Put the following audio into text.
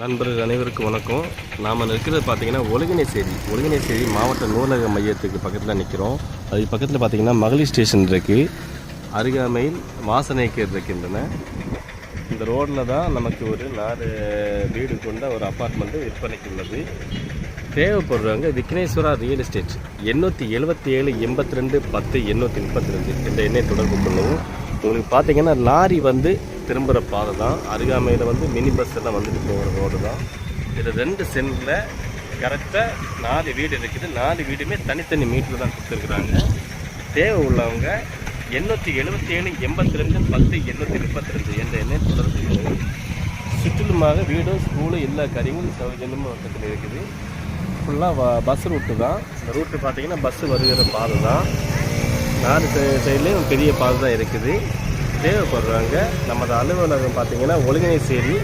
நண்பர்கள் அனைவருக்கும் வணக்கம். நாம் இருக்கிறது பார்த்தீங்கன்னா ஒழுங்கினேசேரி மாவட்ட நூலக மையத்துக்கு பக்கத்தில் நிற்கிறோம். அதுக்கு பக்கத்தில் பார்த்தீங்கன்னா மகளிர் ஸ்டேஷன் இருக்குது, அருகாமையில் வாசனைக்கர் இருக்கின்றன. இந்த ரோடில் தான் நமக்கு ஒரு 4 வீடு கொண்ட ஒரு அப்பார்ட்மெண்ட்டு விற்பனைக்கு உள்ளது. தேவைப்படுறவங்க விக்னேஸ்வரா ரியல் எஸ்டேட் 877 82 10 832 என்ற எண்ணை தொடர்பு கொள்ளவும். உங்களுக்கு பார்த்தீங்கன்னா லாரி திரும்புகிற பாதை தான், அருகாமையில் மினி பஸ் எல்லாம் வந்துட்டு போகிற ரோடு தான். இதில் 2 சென்டில் கரெக்டாக 4 வீடு இருக்குது. 4 வீடுமே தனித்தனி மீட்டரில் தான் கொடுத்துருக்குறாங்க. தேவை உள்ளவங்க 877 82 10 832 என்ற எண்ணை தொடர்பு கொள்ளவும். சுற்றிலுமாக வீடும் ஸ்கூலும் எல்லா காரியங்களும் சௌகரியமும் பக்கத்தில் இருக்குது. ஃபுல்லாக பஸ் ரூட்டு தான். இந்த ரூட்டு பார்த்தீங்கன்னா பஸ்ஸு வருகிற பாதை தான். 4 சைட்லேயும் பெரிய பாதை தான் இருக்குது. தேவைப்படுறாங்க. நமது அலுவலகம் பார்த்தீங்கன்னா ஒழுங்கினேசேரி